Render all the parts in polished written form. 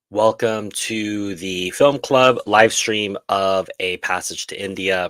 Welcome to the Film Club live stream of A Passage to India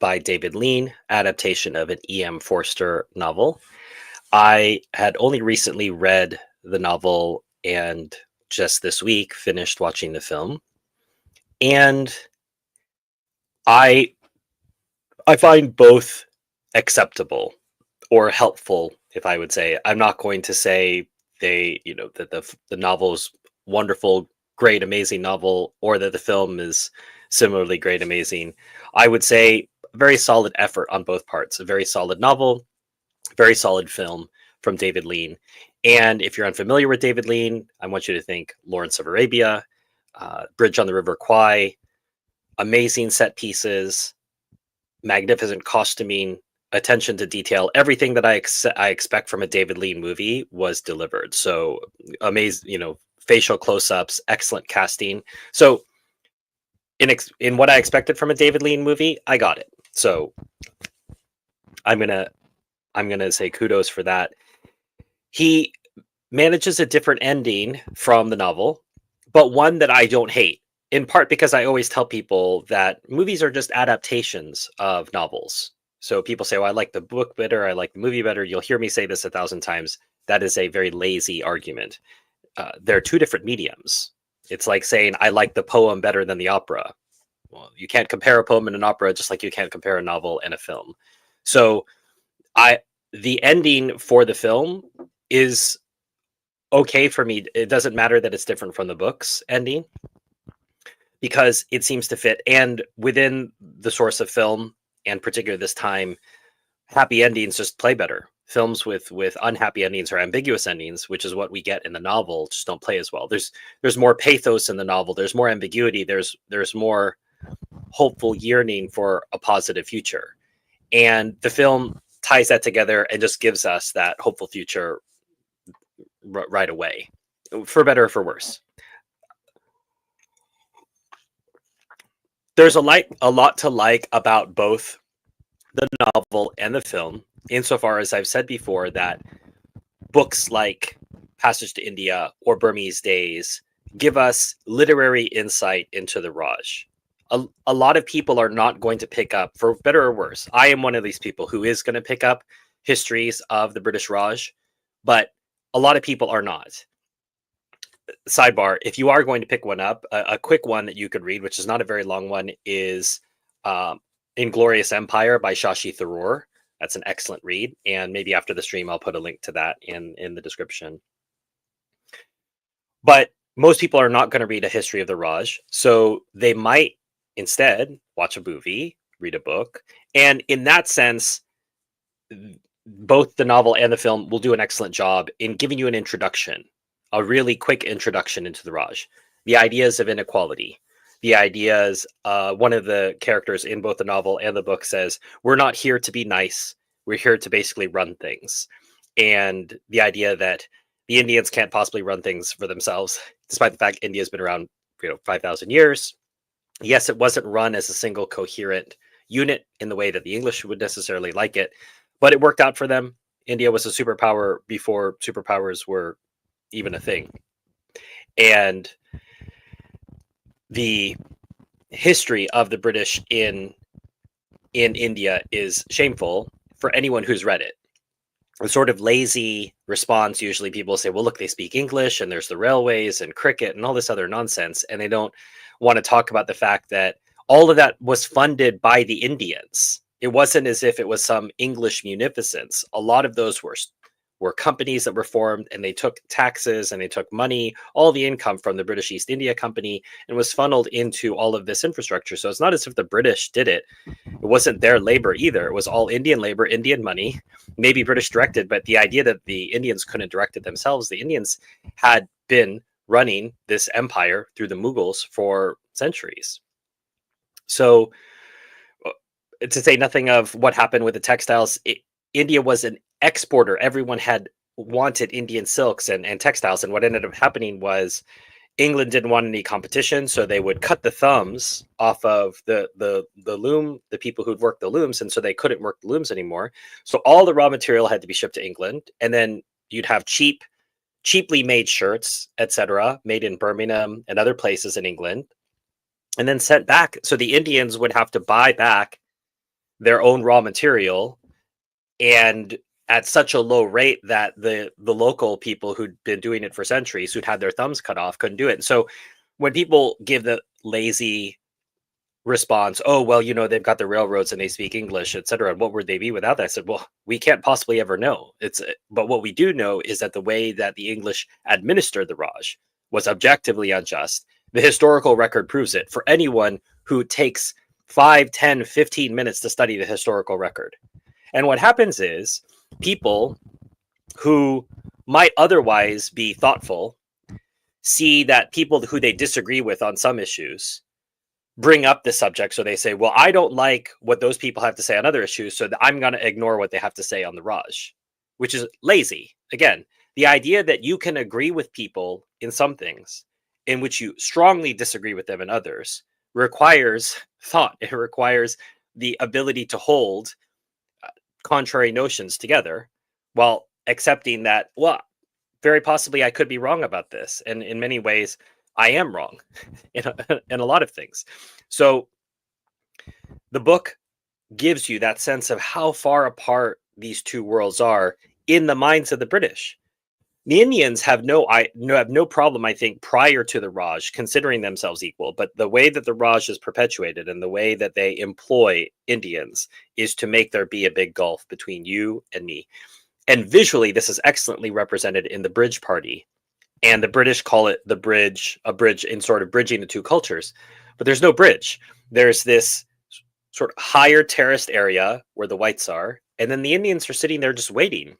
by David Lean, adaptation of an E.M. Forster novel. I had only recently read the novel and just this week finished watching the film. And I I find both acceptable or helpful, if I would say. I'm not going to say that the novel's wonderful, great, amazing novel, or that the film is similarly great, amazing. I would say a very solid effort on both parts. A very solid novel, very solid film from David Lean. And if you're unfamiliar with David Lean, I want you to think Lawrence of Arabia, Bridge on the River Kwai, amazing set pieces, magnificent costuming, attention to detail. Everything that I expect from a David Lean movie was delivered. So amazing, facial close-ups, excellent casting. So in what I expected from a David Lean movie, I got it. So I'm gonna say kudos for that. He manages a different ending from the novel, but one that I don't hate. In part because I always tell people that movies are just adaptations of novels. So people say, "Oh, I like the book better. I like the movie better." You'll hear me say this 1,000 times. That is a very lazy argument. They're two different mediums. It's like saying, "I like the poem better than the opera." Well, you can't compare a poem and an opera just like you can't compare a novel and a film. So I the ending for the film is okay for me. It doesn't matter that it's different from the book's ending because it seems to fit. And within the source of film, and particularly this time, happy endings just play better. Films with unhappy endings or ambiguous endings, which is what we get in the novel, just don't play as well. There's more pathos in the novel. There's more ambiguity. There's more hopeful yearning for a positive future, and the film ties that together and just gives us that hopeful future right away, for better or for worse. There's a lot to like about both the novel and the film, insofar as I've said before that books like Passage to India or Burmese Days give us literary insight into the Raj. A lot of people are not going to pick up, for better or worse. I am one of these people who is going to pick up histories of the British Raj, but a lot of people are not. Sidebar, if you are going to pick one up, a quick one that you could read, which is not a very long one, is Inglorious Empire by Shashi Tharoor. That's an excellent read, and maybe after the stream I'll put a link to that in the description. But most people are not going to read a history of the Raj, so they might instead watch a movie, read a book, and in that sense, both the novel and the film will do an excellent job in giving you an introduction, a really quick introduction into the Raj, the ideas of inequality, the ideas. One of the characters in both the novel and the book says, "We're not here to be nice. We're here to basically run things," and the idea that the Indians can't possibly run things for themselves, despite the fact India's been around 5,000 years. Yes, it wasn't run as a single coherent unit in the way that the English would necessarily like it, but it worked out for them. India was a superpower before superpowers were even a thing. And the history of the British in India is shameful for anyone who's read it. A sort of lazy response, usually people say, well, look, they speak English and there's the railways and cricket and all this other nonsense. And they don't want to talk about the fact that all of that was funded by the Indians. It wasn't as if it was some English munificence. A lot of those were companies that were formed, and they took taxes and they took money, all the income from the British East India Company, and was funneled into all of this infrastructure. So it's not as if the British did it. It wasn't their labor either. It was all Indian labor, Indian money, maybe British directed, but the idea that the Indians couldn't direct it themselves, the Indians had been running this empire through the Mughals for centuries. So to say nothing of what happened with the textiles, India was an exporter. Everyone had wanted Indian silks and textiles. And what ended up happening was England didn't want any competition, so they would cut the thumbs off of the loom, the people who'd worked the looms, and so they couldn't work the looms anymore. So all the raw material had to be shipped to England, and then you'd have cheap cheaply made shirts, etc., made in Birmingham and other places in England, and then sent back. So the Indians would have to buy back their own raw material, and at such a low rate that the local people who'd been doing it for centuries, who'd had their thumbs cut off, couldn't do it. And so when people give the lazy response, oh well, they've got the railroads and they speak English, etc., and what would they be without that? I said, well, we can't possibly ever know. But what we do know is that the way that the English administered the Raj was objectively unjust. The historical record proves it for anyone who takes 5, 10, 15 minutes to study the historical record. And what happens is people who might otherwise be thoughtful see that people who they disagree with on some issues bring up the subject. So they say, well, I don't like what those people have to say on other issues, so I'm going to ignore what they have to say on the Raj, which is lazy. Again, the idea that you can agree with people in some things in which you strongly disagree with them in others requires thought. It requires the ability to hold contrary notions together while accepting that, well, very possibly I could be wrong about this. And in many ways, I am wrong in a lot of things. So the book gives you that sense of how far apart these two worlds are in the minds of the British. The Indians have no problem, I think, prior to the Raj, considering themselves equal. But the way that the Raj is perpetuated and the way that they employ Indians is to make there be a big gulf between you and me. And visually, this is excellently represented in the Bridge Party. And the British call it a bridge in sort of bridging the two cultures. But there's no bridge. There's this sort of higher terraced area where the whites are. And then the Indians are sitting there just waiting.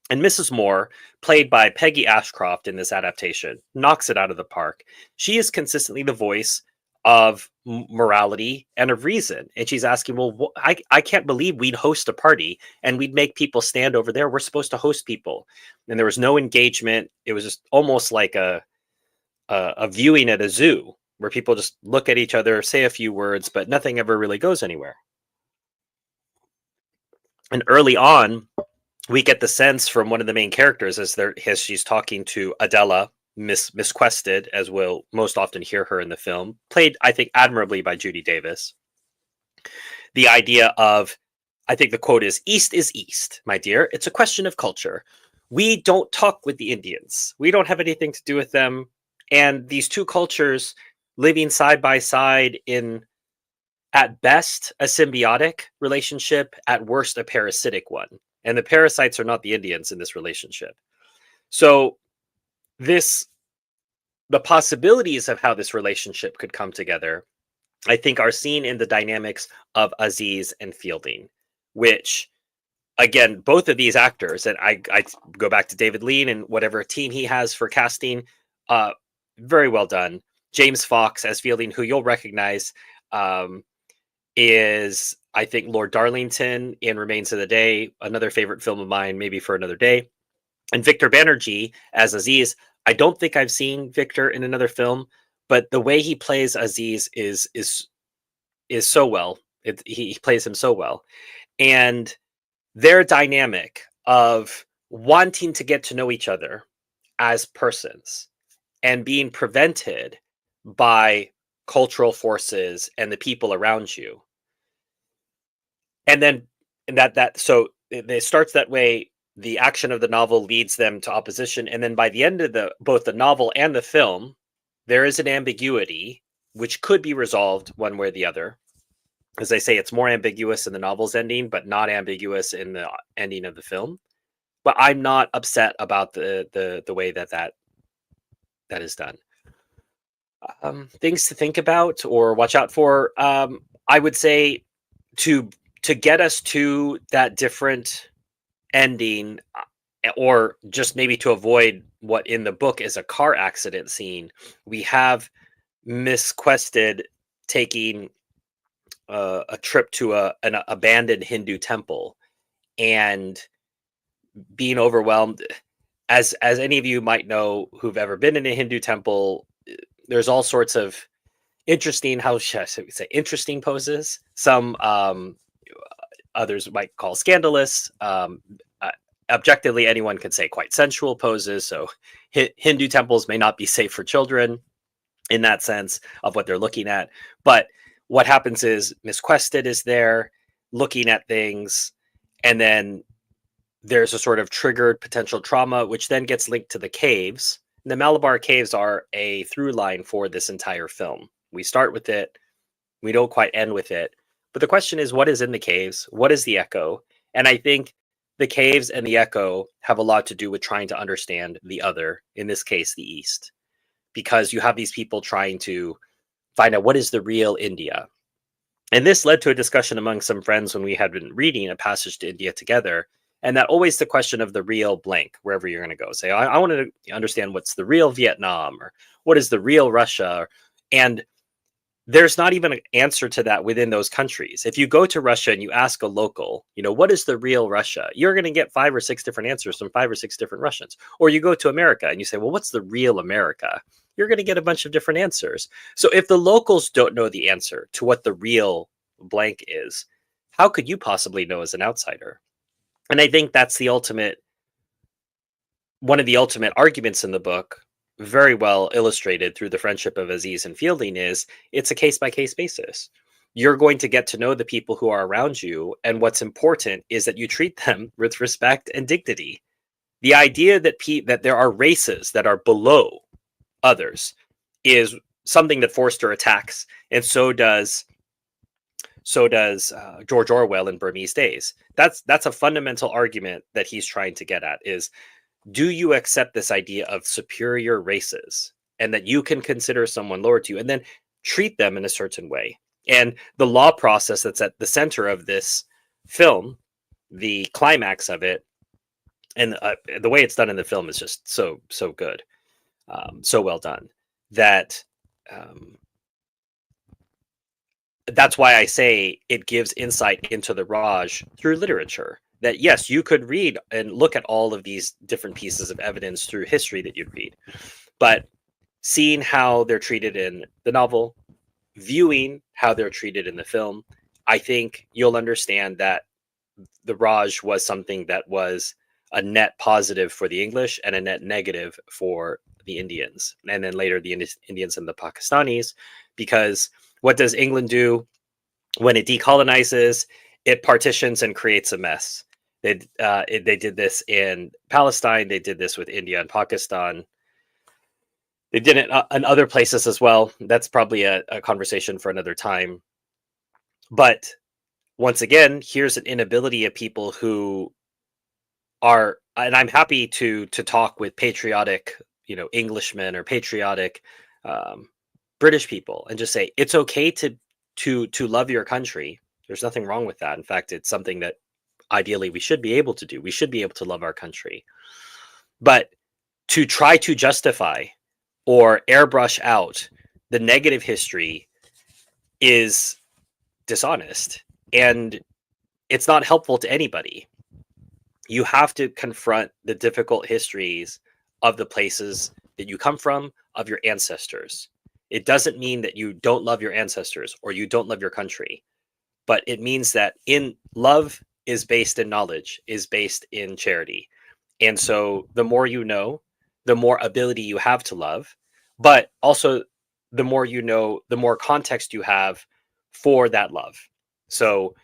And Mrs. Moore, played by Peggy Ashcroft in this adaptation, knocks it out of the park. She is consistently the voice of morality and of reason. And she's asking, well, I can't believe we'd host a party and we'd make people stand over there. We're supposed to host people. And there was no engagement. It was just almost like a viewing at a zoo where people just look at each other, say a few words, but nothing ever really goes anywhere. And early on, we get the sense from one of the main characters as she's talking to Adela, Miss Quested, as we'll most often hear her in the film, played, I think, admirably by Judy Davis. The idea of, I think the quote is East, my dear. It's a question of culture. We don't talk with the Indians. We don't have anything to do with them. And these two cultures living side by side in, at best, a symbiotic relationship, at worst, a parasitic one. And the parasites are not the Indians in this relationship. So the possibilities of how this relationship could come together, I think, are seen in the dynamics of Aziz and Fielding, which, again, both of these actors, and I go back to David Lean and whatever team he has for casting, very well done. James Fox as Fielding, who you'll recognize, is, I think, Lord Darlington in Remains of the Day, another favorite film of mine, maybe for another day. And Victor Banerjee as Aziz. I don't think I've seen Victor in another film, but the way he plays Aziz is so well. He plays him so well. And their dynamic of wanting to get to know each other as persons and being prevented by cultural forces and the people around you. And then so it starts that way. The action of the novel leads them to opposition. And then by the end of both the novel and the film, there is an ambiguity which could be resolved one way or the other. As I say, it's more ambiguous in the novel's ending, but not ambiguous in the ending of the film. But I'm not upset about the way that is done. Things to think about or watch out for. I would say to get us to that different ending, or just maybe to avoid what in the book is a car accident scene, we have Miss Quested taking a trip to an abandoned Hindu temple and being overwhelmed. As any of you might know who've ever been in a Hindu temple, there's all sorts of interesting, how should I say, interesting poses. Some others might call scandalous. Objectively, anyone could say quite sensual poses. So Hindu temples may not be safe for children in that sense of what they're looking at. But what happens is Miss Quested is there looking at things, and then there's a sort of triggered potential trauma, which then gets linked to the caves. And the Malabar Caves are a through line for this entire film. We start with it, we don't quite end with it. But the question is, what is in the caves? What is the echo? And I think the caves and the echo have a lot to do with trying to understand the other, in this case, the East, because you have these people trying to find out what is the real India. And this led to a discussion among some friends when we had been reading A Passage to India together. And that always the question of the real blank, wherever you're going to go. Say, I want to understand what's the real Vietnam, or what is the real Russia. And there's not even an answer to that within those countries. If you go to Russia and you ask a local, what is the real Russia? You're going to get 5 or 6 different answers from 5 or 6 different Russians. Or you go to America and you say, well, what's the real America? You're going to get a bunch of different answers. So if the locals don't know the answer to what the real blank is, how could you possibly know as an outsider? And I think that's one of the ultimate arguments in the book, very well illustrated through the friendship of Aziz and Fielding, is it's a case-by-case basis. You're going to get to know the people who are around you, and what's important is that you treat them with respect and dignity. The idea that there are races that are below others is something that Forster attacks, and so does George Orwell in Burmese Days. That's a fundamental argument that he's trying to get at, is, do you accept this idea of superior races and that you can consider someone lower to you and then treat them in a certain way? And the law process that's at the center of this film, the climax of it, and the way it's done in the film is just so good, so well done, that that's why I say it gives insight into the Raj through literature. That yes, you could read and look at all of these different pieces of evidence through history that you'd read, but seeing how they're treated in the novel, viewing how they're treated in the film, I think you'll understand that the Raj was something that was a net positive for the English and a net negative for the Indians, and then later the Indians and the Pakistanis, because what does England do when it decolonizes? It partitions and creates a mess. They did this in Palestine. They did this with India and Pakistan. They did it in other places as well. That's probably a conversation for another time. But once again, here's an inability of people who are, and I'm happy to talk with patriotic, Englishmen or patriotic British people and just say it's okay to love your country. There's nothing wrong with that. In fact, it's something that ideally we should be able to do. We should be able to love our country. But to try to justify or airbrush out the negative history is dishonest, and it's not helpful to anybody. You have to confront the difficult histories of the places that you come from, of your ancestors. It doesn't mean that you don't love your ancestors or you don't love your country, but it means that in love is based in knowledge, is based in charity. And so the more you know, the more ability you have to love, but also the more you know, the more context you have for that love. So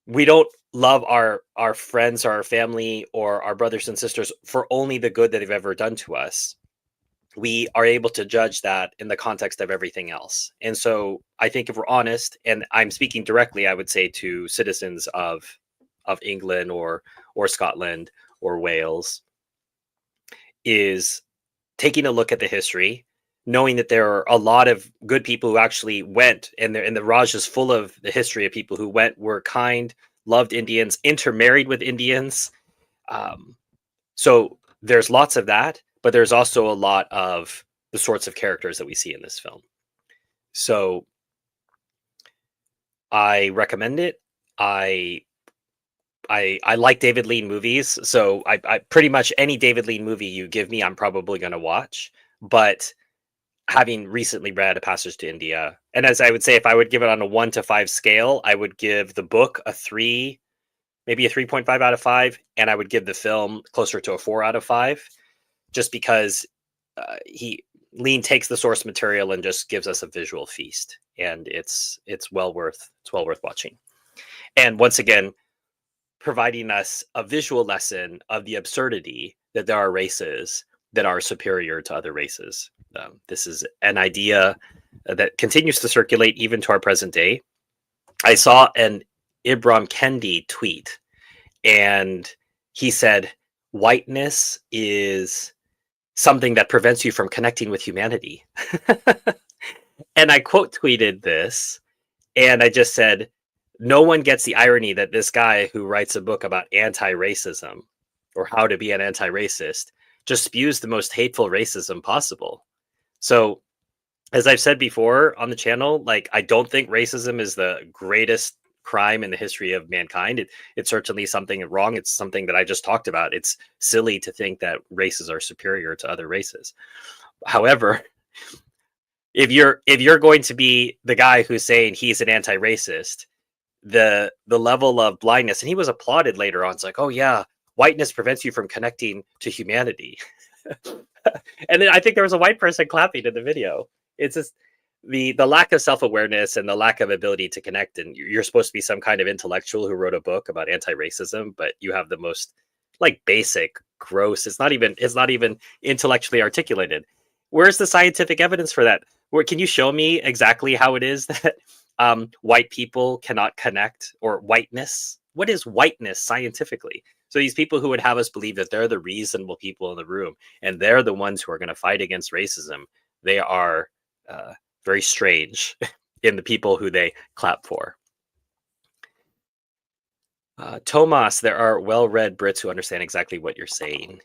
we don't love our friends or our family or our brothers and sisters for only the good that they've ever done to us. We are able to judge that in the context of everything else. And so I think if we're honest, and I'm speaking directly, I would say to citizens of England or Scotland or Wales, is taking a look at the history, knowing that there are a lot of good people who actually went, and the Raj is full of the history of people who went, were kind, loved Indians, intermarried with Indians. So there's lots of that, but there's also a lot of the sorts of characters that we see in this film. So I recommend it. I like David Lean movies, so I pretty much any David Lean movie you give me, I'm probably going to watch. But having recently read A Passage to India, and as I would say, if I would give it on a 1 to 5 scale, I would give the book a 3, maybe a 3.5 out of 5, and I would give the film closer to a 4 out of 5. just because he Lean takes the source material and just gives us a visual feast, and it's well worth watching. And once again, providing us a visual lesson of the absurdity that there are races that are superior to other races. This is an idea that continues to circulate even to our present day. I saw an Ibram Kendi tweet, and he said, whiteness is something that prevents you from connecting with humanity. And I quote tweeted this, and I just said, no one gets the irony that this guy who writes a book about anti-racism or how to be an anti-racist just spews the most hateful racism possible. So, as I've said before on the channel, like, I don't think racism is the greatest crime in the history of mankind. It's certainly something wrong. It's something that I just talked about. It's silly to think that races are superior to other races. However, if you're going to be the guy who's saying he's an anti-racist, the level of blindness, and he was applauded later on. It's like, oh yeah, whiteness prevents you from connecting to humanity. And then I think there was a white person clapping in the video. It's just the lack of self-awareness and the lack of ability to connect. And you're supposed to be some kind of intellectual who wrote a book about anti-racism, but you have the most like basic, gross. It's not even intellectually articulated. Where's the scientific evidence for that? Where can you show me exactly how it is that white people cannot connect, or whiteness? What is whiteness scientifically? So these people who would have us believe that they're the reasonable people in the room and they're the ones who are going to fight against racism, they are very strange in the people who they clap for. Tomas, there are well-read Brits who understand exactly what you're saying.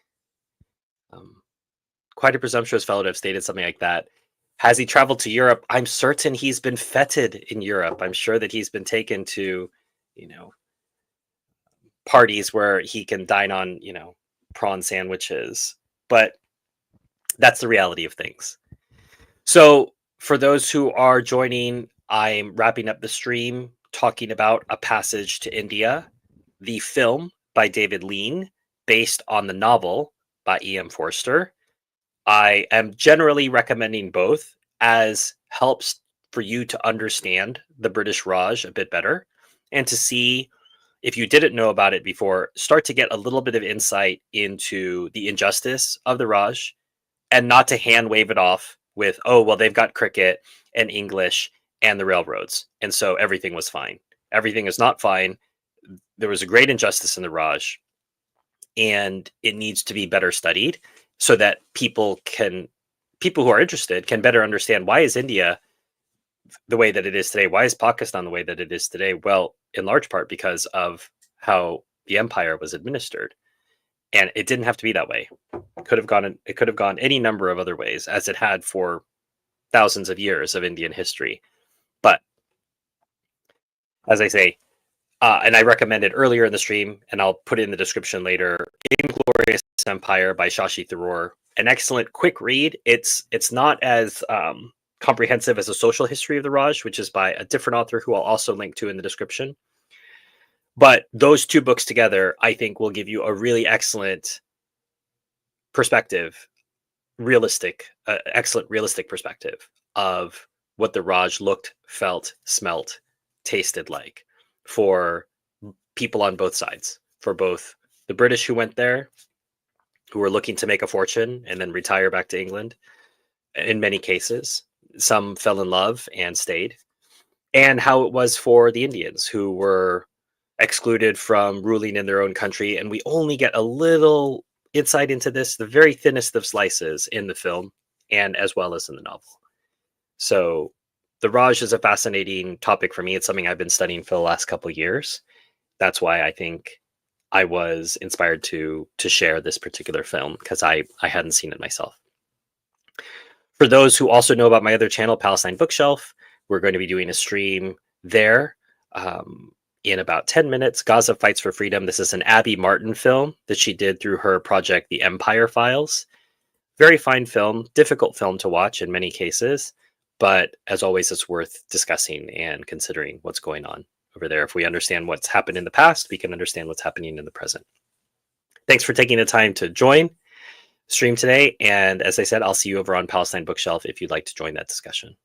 Quite a presumptuous fellow to have stated something like that. Has he traveled to Europe? I'm certain he's been feted in Europe. I'm sure that he's been taken to, parties where he can dine on, prawn sandwiches. But that's the reality of things. So for those who are joining, I'm wrapping up the stream talking about A Passage to India, the film by David Lean, based on the novel by E.M. Forster. I am generally recommending both, as helps for you to understand the British Raj a bit better, and to see, if you didn't know about it before, start to get a little bit of insight into the injustice of the Raj, and not to hand wave it off with, oh, well, they've got cricket and English and the railroads, and so everything was fine. Everything is not fine. There was a great injustice in the Raj, and it needs to be better studied so that people who are interested can better understand, why is India the way that it is today? Why is Pakistan the way that it is today? Well, in large part because of how the empire was administered. And it didn't have to be that way. It could have gone any number of other ways, as it had for thousands of years of Indian history. But as I say, and I recommended earlier in the stream, and I'll put it in the description later, Inglorious Empire by Shashi Tharoor. An excellent quick read. It's not as comprehensive as A Social History of the Raj, which is by a different author who I'll also link to in the description. But those two books together, I think, will give you a really excellent perspective, excellent realistic perspective of what the Raj looked, felt, smelt, tasted like for people on both sides, for both the British who went there, who were looking to make a fortune and then retire back to England. In many cases, some fell in love and stayed, and how it was for the Indians who were excluded from ruling in their own country. And we only get a little insight into this, the very thinnest of slices, in the film and as well as in the novel. So the Raj is a fascinating topic for me. It's something I've been studying for the last couple of years. That's why I think I was inspired to share this particular film, because I hadn't seen it myself. For those who also know about my other channel, Palestine Bookshelf, we're going to be doing a stream there in about 10 minutes. Gaza Fights for Freedom. This is an Abby Martin film that she did through her project, The Empire Files. Very fine film, difficult film to watch in many cases, but as always, it's worth discussing and considering what's going on over there. If we understand what's happened in the past, we can understand what's happening in the present. Thanks for taking the time to join. stream today. And as I said, I'll see you over on Palestine Bookshelf if you'd like to join that discussion.